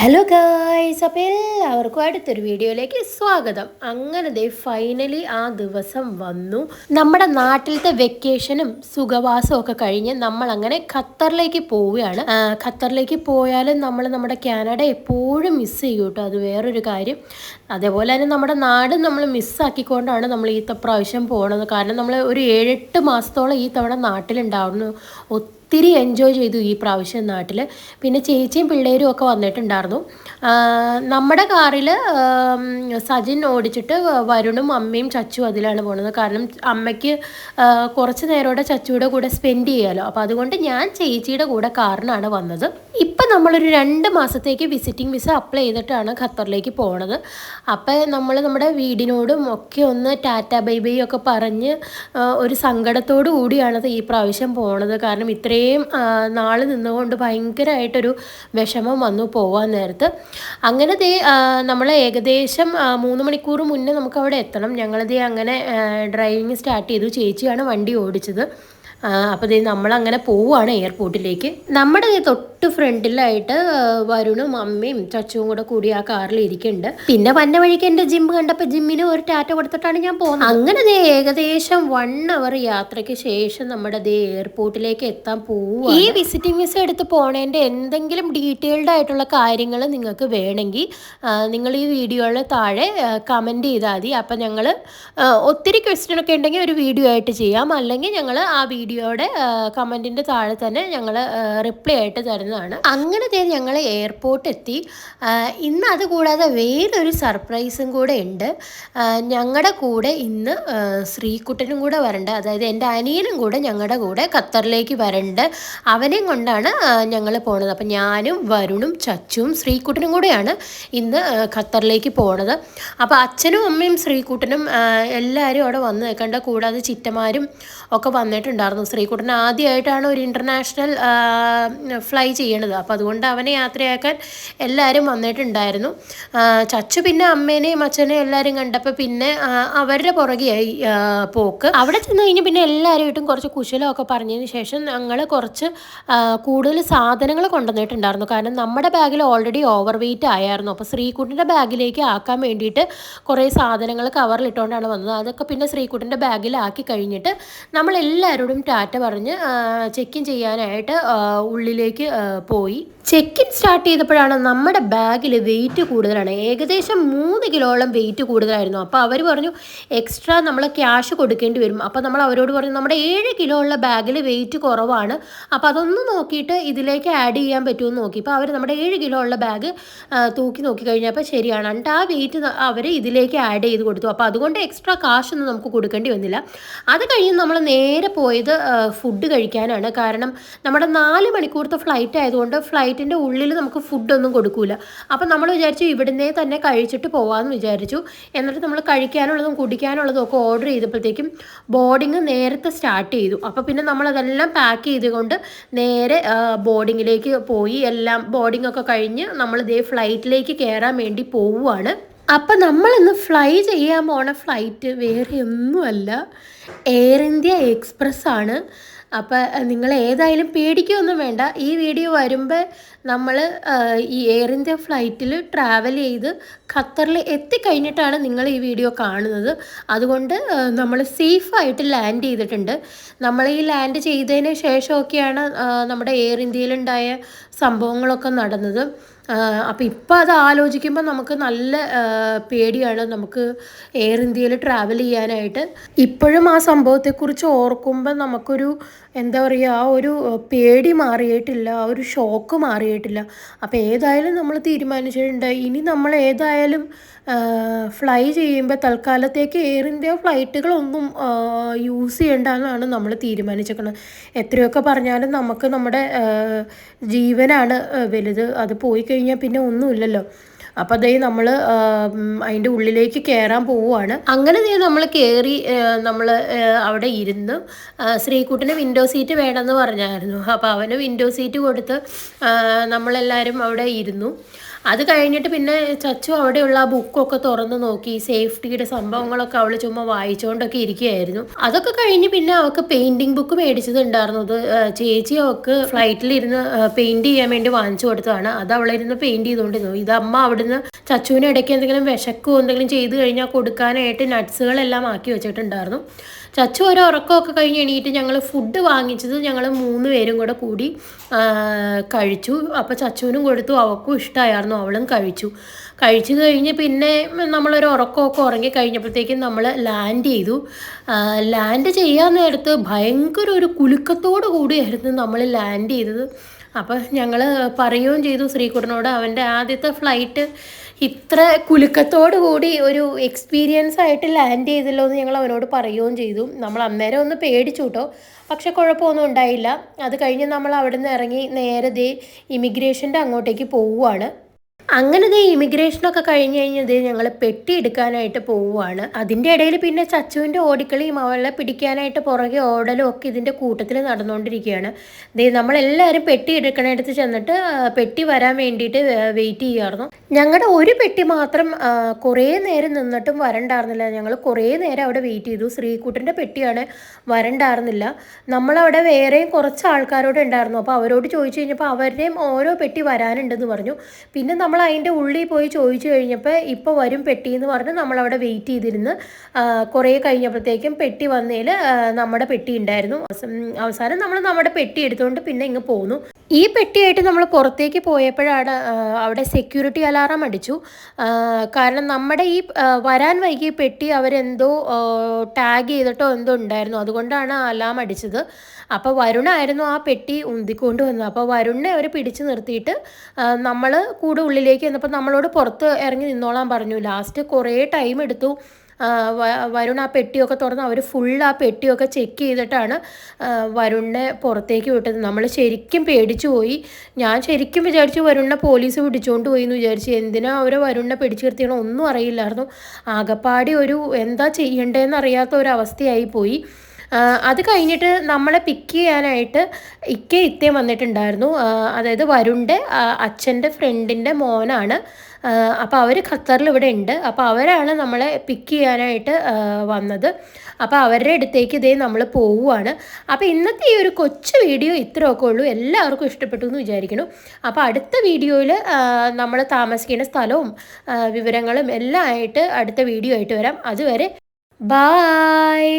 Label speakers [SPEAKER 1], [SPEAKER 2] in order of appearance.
[SPEAKER 1] Hello guys, അപ്പോൾ എല്ലാവർക്കും അടുത്തൊരു വീഡിയോയിലേക്ക് സ്വാഗതം. അങ്ങനെ ദേ ഫൈനലി ആ ദിവസം വന്നു. നമ്മുടെ നാട്ടിലത്തെ വെക്കേഷനും സുഖവാസവും ഒക്കെ കഴിഞ്ഞ് നമ്മളങ്ങനെ ഖത്തറിലേക്ക് പോവുകയാണ്. ഖത്തറിലേക്ക് പോയാലും നമ്മൾ നമ്മുടെ കാനഡ എപ്പോഴും മിസ് ചെയ്യും കേട്ടോ, അത് വേറൊരു കാര്യം. അതേപോലെ തന്നെ നമ്മുടെ നാട് നമ്മൾ മിസ്സാക്കിക്കൊണ്ടാണ് നമ്മൾ ഈ പ്രാവശ്യം പോകണത്. കാരണം നമ്മൾ ഒരു 7-8 മാസത്തോളം ഈ തവണ നാട്ടിലുണ്ടാവുന്നു. ഒത്തിരി എൻജോയ് ചെയ്തു ഈ പ്രാവശ്യം നാട്ടിൽ. പിന്നെ ചേച്ചിയും പിള്ളേരും ഒക്കെ വന്നിട്ടുണ്ടായിരുന്നു. നമ്മുടെ കാറിൽ സജിൻ ഓടിച്ചിട്ട് വരുണും അമ്മയും ചച്ചും അതിലാണ് പോകുന്നത്. കാരണം അമ്മയ്ക്ക് കുറച്ച് നേരോടെ ചച്ചുയുടെ കൂടെ സ്പെൻഡ് ചെയ്യാമല്ലോ. അപ്പോൾ അതുകൊണ്ട് ഞാൻ ചേച്ചിയുടെ കൂടെ കാറിനാണ് വന്നത്. ഇപ്പം നമ്മളൊരു 2 മാസത്തേക്ക് വിസിറ്റിംഗ് വിസ അപ്ലൈ ചെയ്തിട്ടാണ് ഖത്തറിലേക്ക് പോണത്. അപ്പോൾ നമ്മൾ നമ്മുടെ വീടിനോടും ഒക്കെ ഒന്ന് ടാറ്റ ബൈ ബൈ ഒക്കെ പറഞ്ഞ് ഒരു സങ്കടത്തോടു കൂടിയാണത് ഈ പ്രാവശ്യം പോണത്. കാരണം ഇത്രയും നാൾ നിന്നുകൊണ്ട് ഭയങ്കരമായിട്ടൊരു വിഷമം വന്നു പോവാൻ നേരത്ത്. അങ്ങനെ നമ്മൾ ഏകദേശം 3 മണിക്കൂർ മുന്നേ നമുക്ക് അവിടെ എത്തണം. ഞങ്ങളതേ അങ്ങനെ ഡ്രൈവിങ് സ്റ്റാർട്ട് ചെയ്തു. ചേച്ചിയാണ് വണ്ടി ഓടിച്ചത്. അപ്പോൾ നമ്മളങ്ങനെ പോവുകയാണ് എയർപോർട്ടിലേക്ക്. നമ്മുടെ തൊട്ട് ഫ്രണ്ടിലായിട്ട് വരുണും അമ്മയും ചച്ചുവും കൂടി ആ കാറിൽ ഇരിക്കുന്നുണ്ട്. പിന്നെ വന്ന വഴിക്ക് എൻ്റെ ജിം കണ്ടപ്പോൾ ജിമ്മിന് ഒരു ടാറ്റ കൊടുത്തിട്ടാണ് ഞാൻ പോകുന്നത്. അങ്ങനെ ഏകദേശം 1 അവർ യാത്രയ്ക്ക് ശേഷം നമ്മുടെ എയർപോർട്ടിലേക്ക് എത്താൻ പോവുക. ഈ വിസിറ്റിംഗ് വിസ എടുത്ത് പോണേൻ്റെ എന്തെങ്കിലും ഡീറ്റെയിൽഡ് ആയിട്ടുള്ള കാര്യങ്ങൾ നിങ്ങൾക്ക് വേണമെങ്കിൽ നിങ്ങൾ ഈ വീഡിയോയുടെ താഴെ കമൻറ്റ് ചെയ്താൽ മതി. അപ്പം ഞങ്ങൾ ഒത്തിരി ക്വസ്റ്റ്യൻ ഒക്കെ ഉണ്ടെങ്കിൽ ഒരു വീഡിയോ ആയിട്ട് ചെയ്യാം. അല്ലെങ്കിൽ ഞങ്ങൾ ആ വീഡിയോയുടെ കമൻറ്റിൻ്റെ താഴെ തന്നെ ഞങ്ങൾ റിപ്ലൈ ആയിട്ട് തരുന്നതാണ്. അങ്ങനെ ഞങ്ങൾ എയർപോർട്ട് എത്തി. ഇന്ന് അതുകൂടാതെ വേറൊരു സർപ്രൈസും കൂടെ ഉണ്ട്. ഞങ്ങളുടെ കൂടെ ഇന്ന് ശ്രീകുട്ടനും കൂടെ വരണ്ട്. അതായത് എൻ്റെ അനിയനും കൂടെ ഞങ്ങളുടെ കൂടെ ഖത്തറിലേക്ക് വരണ്ട്. അവനെയും കൊണ്ടാണ് ഞങ്ങൾ പോണത്. അപ്പം ഞാനും വരുണും ചച്ചും ശ്രീകുട്ടനും കൂടെയാണ് ഇന്ന് ഖത്തറിലേക്ക് പോണത്. അപ്പോൾ അച്ഛനും അമ്മയും ശ്രീകുട്ടനും എല്ലാവരും അവിടെ വന്ന് നിൽക്കേണ്ട. കൂടാതെ ചിറ്റമാരും ഒക്കെ വന്നിട്ടുണ്ടായിരുന്നു. ശ്രീകുട്ടൻ ആദ്യമായിട്ടാണ് ഒരു ഇൻ്റർനാഷണൽ ഫ്ലൈ ചെയ്യണത്. അപ്പോൾ അതുകൊണ്ട് അവനെ യാത്രയാക്കാൻ എല്ലാവരും വന്നിട്ടുണ്ടായിരുന്നു. ചച്ചു പിന്നെ അമ്മേനെയും അച്ഛനെയും എല്ലാവരും കണ്ടപ്പോൾ പിന്നെ അവരുടെ പുറകെയായി പോക്ക്. അവിടെ ചെന്ന് കഴിഞ്ഞ് പിന്നെ എല്ലാവരുമായിട്ടും കുറച്ച് കുശലമൊക്കെ പറഞ്ഞതിന് ശേഷം ഞങ്ങൾ കുറച്ച് കൂടുതൽ സാധനങ്ങൾ കൊണ്ടുവന്നിട്ടുണ്ടായിരുന്നു. കാരണം നമ്മുടെ ബാഗിൽ ഓൾറെഡി ഓവർ വെയിറ്റ് ആയിരുന്നു. അപ്പോൾ ശ്രീകുട്ടൻ്റെ ബാഗിലേക്ക് ആക്കാൻ വേണ്ടിയിട്ട് കുറേ സാധനങ്ങൾ കവറിലിട്ടുകൊണ്ടാണ് വന്നത്. അതൊക്കെ പിന്നെ ശ്രീകുട്ടൻ്റെ ബാഗിലാക്കി കഴിഞ്ഞിട്ട് നമ്മളെല്ലാവരോടും ടാറ്റ പറഞ്ഞ് ചെക്കിൻ ചെയ്യാനായിട്ട് ഉള്ളിലേക്ക് പോയി. ചെക്കിൻ സ്റ്റാർട്ട് ചെയ്തപ്പോഴാണ് നമ്മുടെ ബാഗിൽ വെയിറ്റ് കൂടുതലാണ്. ഏകദേശം 3 കിലോളം വെയിറ്റ് കൂടുതലായിരുന്നു. അപ്പോൾ അവർ പറഞ്ഞു എക്സ്ട്രാ നമ്മൾ ക്യാഷ് കൊടുക്കേണ്ടി വരും. അപ്പോൾ നമ്മൾ അവരോട് പറഞ്ഞു നമ്മുടെ 7 കിലോ ഉള്ള ബാഗിൽ വെയിറ്റ് കുറവാണ്, അപ്പോൾ അതൊന്ന് നോക്കിയിട്ട് ഇതിലേക്ക് ആഡ് ചെയ്യാൻ പറ്റുമെന്ന് നോക്കി. അപ്പോൾ അവർ നമ്മുടെ 7 കിലോ ഉള്ള ബാഗ് തൂക്കി നോക്കി കഴിഞ്ഞപ്പോൾ ശരിയാണ്. എന്നിട്ട് ആ വെയിറ്റ് അവർ ഇതിലേക്ക് ആഡ് ചെയ്ത് കൊടുത്തു. അപ്പോൾ അതുകൊണ്ട് എക്സ്ട്രാ കാശൊന്നും നമുക്ക് കൊടുക്കേണ്ടി വന്നില്ല. അത് കഴിഞ്ഞ് നമ്മൾ നേരെ പോയത് ഫുഡ് കഴിക്കാനാണ്. കാരണം നമ്മുടെ 4 മണിക്കൂറത്തെ ഫ്ലൈറ്റ് ആയതുകൊണ്ട് ഫ്ലൈറ്റിൻ്റെ ഉള്ളിൽ നമുക്ക് ഫുഡൊന്നും കൊടുക്കില്ല. അപ്പം നമ്മൾ വിചാരിച്ചു ഇവിടുന്നേ തന്നെ കഴിച്ചിട്ട് പോകാമെന്ന് വിചാരിച്ചു. എന്നിട്ട് നമ്മൾ കഴിക്കാനുള്ളതും കുടിക്കാനുള്ളതും ഒക്കെ ഓർഡർ ചെയ്തപ്പോഴത്തേക്കും ബോർഡിങ് നേരത്തെ സ്റ്റാർട്ട് ചെയ്തു. അപ്പോൾ പിന്നെ നമ്മളതെല്ലാം പാക്ക് ചെയ്തുകൊണ്ട് നേരെ ബോർഡിങ്ങിലേക്ക് പോയി. എല്ലാം ബോർഡിംഗ് ഒക്കെ കഴിഞ്ഞ് നമ്മൾ ഫ്ലൈറ്റിലേക്ക് കയറാൻ വേണ്ടി പോവുകയാണ്. അപ്പം നമ്മളിന്ന് ഫ്ലൈ ചെയ്യാൻ പോണ ഫ്ലൈറ്റ് വേറെ ഒന്നുമല്ല, എയർ ഇന്ത്യ എക്സ്പ്രസ് ആണ്. അപ്പം നിങ്ങൾ ഏതായാലും പേടിക്കുകയൊന്നും വേണ്ട. ഈ വീഡിയോ വരുമ്പോൾ നമ്മൾ ഈ എയർ ഇന്ത്യ ഫ്ലൈറ്റിൽ ട്രാവൽ ചെയ്ത് ഖത്തറിൽ എത്തിക്കഴിഞ്ഞിട്ടാണ് നിങ്ങൾ ഈ വീഡിയോ കാണുന്നത്. അതുകൊണ്ട് നമ്മൾ സേഫായിട്ട് ലാൻഡ് ചെയ്തിട്ടുണ്ട്. നമ്മൾ ഈ ലാൻഡ് ചെയ്തതിന് ശേഷമൊക്കെയാണ് നമ്മുടെ എയർ ഇന്ത്യയിലുണ്ടായ സംഭവങ്ങളൊക്കെ നടന്നത്. അപ്പോൾ ഇപ്പോൾ അത് ആലോചിക്കുമ്പോൾ നമുക്ക് നല്ല പേടിയാണ് നമുക്ക് എയർ ഇന്ത്യയിൽ ട്രാവൽ ചെയ്യാനായിട്ട്. ഇപ്പോഴും ആ സംഭവത്തെക്കുറിച്ച് ഓർക്കുമ്പോൾ നമുക്കൊരു എന്താ പറയുക, ആ ഒരു പേടി മാറിയിട്ടില്ല, ആ ഒരു ഷോക്ക് മാറിയിട്ടില്ല. അപ്പോൾ ഏതായാലും നമ്മൾ തീരുമാനിച്ചിട്ടുണ്ട് ഇനി നമ്മൾ ഏതായാലും ഫ്ലൈ ചെയ്യുമ്പോൾ തൽക്കാലത്തേക്ക് എയർ ഇന്ത്യ ഫ്ലൈറ്റുകളൊന്നും യൂസ് ചെയ്യേണ്ടെന്നാണ് നമ്മൾ തീരുമാനിച്ചേക്കുന്നത്. എത്രയൊക്കെ പറഞ്ഞാലും നമുക്ക് നമ്മുടെ ജീവനാണ് വലുത്. അത് പോയി കഴിഞ്ഞാൽ പിന്നെ ഒന്നുമില്ലല്ലോ. അപ്പോൾ നമ്മൾ അതിൻ്റെ ഉള്ളിലേക്ക് കയറാൻ പോവുകയാണ്. അങ്ങനെ നമ്മൾ കയറി നമ്മൾ അവിടെ ഇരുന്ന് ശ്രീകുട്ടന് വിൻഡോ സീറ്റ് വേണമെന്ന് പറഞ്ഞായിരുന്നു. അപ്പോൾ അവന് വിൻഡോ സീറ്റ് കൊടുത്ത് നമ്മളെല്ലാവരും അവിടെ ഇരുന്നു. അത് കഴിഞ്ഞിട്ട് പിന്നെ ചച്ചു അവിടെയുള്ള ആ ബുക്കൊക്കെ തുറന്ന് നോക്കി, സേഫ്റ്റിയുടെ സംഭവങ്ങളൊക്കെ അവൾ ചുമ്മാ വായിച്ചുകൊണ്ടൊക്കെ ഇരിക്കുകയായിരുന്നു. അതൊക്കെ കഴിഞ്ഞ് പിന്നെ അവൾക്ക് പെയിന്റിംഗ് ബുക്ക് മേടിച്ചതുണ്ടായിരുന്നു. അത് ചേച്ചി അവൾക്ക് ഫ്ലൈറ്റിലിരുന്ന് പെയിന്റ് ചെയ്യാൻ വേണ്ടി വാങ്ങിച്ചു കൊടുത്തതാണ്. അത് അവളിരുന്ന് പെയിന്റ് ചെയ്തുകൊണ്ടിരുന്നു. ഇത് അമ്മ അവിടുന്ന് ചച്ചുവിന് ഇടയ്ക്ക് എന്തെങ്കിലും വിശക്കോ എന്തെങ്കിലും ചെയ്ത് കഴിഞ്ഞാൽ കൊടുക്കാനായിട്ട് നട്ട്സുകളെല്ലാം ആക്കി വെച്ചിട്ടുണ്ടായിരുന്നു. ചച്ചു ഒരു ഉറക്കമൊക്കെ കഴിഞ്ഞ് എണീറ്റ് ഞങ്ങൾ ഫുഡ് വാങ്ങിച്ചത് ഞങ്ങൾ 3 പേരും കൂടെ കൂടി കഴിച്ചു. അപ്പോൾ ചച്ചുവിനും കൊടുത്തു, അവൾക്കും ഇഷ്ടമായിരുന്നു, അവളും കഴിച്ചു. കഴിച്ചു കഴിഞ്ഞ് പിന്നെ നമ്മളൊരു ഉറക്കമൊക്കെ ഉറങ്ങി കഴിഞ്ഞപ്പോഴത്തേക്കും നമ്മൾ ലാൻഡ് ചെയ്തു. ലാൻഡ് ചെയ്യാൻ നേരത്ത് ഭയങ്കര ഒരു കുലുക്കത്തോടു കൂടിയായിരുന്നു നമ്മൾ ലാൻഡ് ചെയ്തത്. അപ്പോൾ ഞങ്ങൾ പറയുകയും ചെയ്തു ശ്രീകുട്ടനോട്, അവൻ്റെ ആദ്യത്തെ ഫ്ലൈറ്റ് ഇത്ര കുലുക്കത്തോടു കൂടി ഒരു എക്സ്പീരിയൻസ് ആയിട്ട് ലാൻഡ് ചെയ്തല്ലോ എന്ന് ഞങ്ങൾ അവനോട് പറയുകയും ചെയ്തു. നമ്മൾ അന്നേരം ഒന്ന് പേടിച്ചു കേട്ടോ, പക്ഷെ കുഴപ്പമൊന്നും ഉണ്ടായില്ല. അത് കഴിഞ്ഞ് നമ്മൾ അവിടെ നിന്ന് ഇറങ്ങി നേരെ ഇമിഗ്രേഷൻ്റെ അങ്ങോട്ടേക്ക് പോവുകയാണ്. അങ്ങനെ ഇമിഗ്രേഷനൊക്കെ കഴിഞ്ഞ് കഴിഞ്ഞ് ഞങ്ങൾ പെട്ടി എടുക്കാനായിട്ട് പോവുകയാണ്. അതിൻ്റെ ഇടയിൽ പിന്നെ ചച്ചുവിൻ്റെ ഓടിക്കളിയും അവളെ പിടിക്കാനായിട്ട് പുറകെ ഓടലും ഒക്കെ ഇതിൻ്റെ കൂട്ടത്തിൽ നടന്നുകൊണ്ടിരിക്കുകയാണ്. നമ്മളെല്ലാവരും പെട്ടി എടുക്കണടുത്ത് ചെന്നിട്ട് പെട്ടി വരാൻ വേണ്ടിയിട്ട് വെയിറ്റ് ചെയ്യുമായിരുന്നു. ഞങ്ങളുടെ ഒരു പെട്ടി മാത്രം കുറേ നേരം നിന്നിട്ടും വരണ്ടായിരുന്നില്ല. ഞങ്ങൾ കുറേ നേരം അവിടെ വെയിറ്റ് ചെയ്തു. ശ്രീകുട്ടൻ്റെ പെട്ടിയാണ്, വരണ്ടായിരുന്നില്ല. നമ്മളവിടെ വേറെയും കുറച്ച് ആൾക്കാരോട് ഉണ്ടായിരുന്നു. അപ്പോൾ അവരോട് ചോദിച്ചു കഴിഞ്ഞപ്പോൾ അവരുടെയും ഓരോ പെട്ടി വരാനുണ്ടെന്ന് പറഞ്ഞു. പിന്നെ നമ്മൾ അതിൻ്റെ ഉള്ളിൽ പോയി ചോദിച്ചു കഴിഞ്ഞപ്പോൾ ഇപ്പോൾ വരും പെട്ടി എന്ന് പറഞ്ഞ് നമ്മളവിടെ വെയിറ്റ് ചെയ്തിരുന്ന് കുറേ കഴിഞ്ഞപ്പോഴത്തേക്കും പെട്ടി വന്നതിൽ നമ്മുടെ പെട്ടി ഉണ്ടായിരുന്നു. അവസാനം നമ്മൾ നമ്മുടെ പെട്ടി എടുത്തുകൊണ്ട് പിന്നെ ഇങ്ങ് പോന്നു. ഈ പെട്ടിയായിട്ട് നമ്മൾ പുറത്തേക്ക് പോയപ്പോഴാണ് അവിടെ സെക്യൂരിറ്റി അലാറം അടിച്ചു. കാരണം നമ്മുടെ ഈ വരാൻ വൈകിയ പെട്ടി അവരെന്തോ ടാഗ് ചെയ്തിട്ടോ എന്തോ ഉണ്ടായിരുന്നു, അതുകൊണ്ടാണ് അലാം അടിച്ചത്. അപ്പോൾ വരുണായിരുന്നു ആ പെട്ടി ഉന്തിക്കൊണ്ട് വന്നത്. അപ്പോൾ വരുണിനെ അവർ പിടിച്ചു നിർത്തിയിട്ട് നമ്മൾ കൂടെ ഉള്ളിലേക്ക് വന്നപ്പോൾ നമ്മളോട് പുറത്ത് ഇറങ്ങി നിന്നോളാൻ പറഞ്ഞു. ലാസ്റ്റ് കുറേ ടൈം എടുത്തു. വരുൺ ആ പെട്ടിയൊക്കെ തുറന്ന് അവർ ഫുൾ ആ പെട്ടിയൊക്കെ ചെക്ക് ചെയ്തിട്ടാണ് വരുണിനെ പുറത്തേക്ക് വിട്ടത്. നമ്മൾ ശരിക്കും പേടിച്ചു പോയി. ഞാൻ ശരിക്കും വിചാരിച്ചു വരുണിനെ പോലീസ് പിടിച്ചുകൊണ്ട് പോയി എന്ന് വിചാരിച്ചു. എന്തിനാ അവർ വരുണിനെ പിടിച്ചു നിർത്തിയണോ ഒന്നും അറിയില്ലായിരുന്നു. ആകപ്പാടി ഒരു എന്താ ചെയ്യേണ്ടതെന്ന് അറിയാത്ത ഒരവസ്ഥയായി പോയി. അത് കഴിഞ്ഞിട്ട് നമ്മളെ പിക്ക് ചെയ്യാനായിട്ട് ഇത്തയും വന്നിട്ടുണ്ടായിരുന്നു. അതായത് വരുണിൻ്റെ അച്ഛൻ്റെ ഫ്രണ്ടിൻ്റെ മോനാണ്. അപ്പോൾ അവർ ഖത്തറിൽ ഇവിടെ ഉണ്ട്. അപ്പോൾ അവരാണ് നമ്മളെ പിക്ക് ചെയ്യാനായിട്ട് വന്നത്. അപ്പോൾ അവരുടെ അടുത്തേക്ക് നമ്മൾ പോവുകയാണ്. അപ്പോൾ ഇന്നത്തെ ഈ ഒരു കൊച്ചു വീഡിയോ ഇത്രയൊക്കെ ഉള്ളൂ. എല്ലാവർക്കും ഇഷ്ടപ്പെട്ടു എന്ന് വിചാരിക്കുന്നു. അപ്പോൾ അടുത്ത വീഡിയോയിൽ നമ്മൾ താമസിക്കുന്ന സ്ഥലവും വിവരങ്ങളും എല്ലാം ആയിട്ട് അടുത്ത വീഡിയോ ആയിട്ട് വരാം. അതുവരെ ബായ്.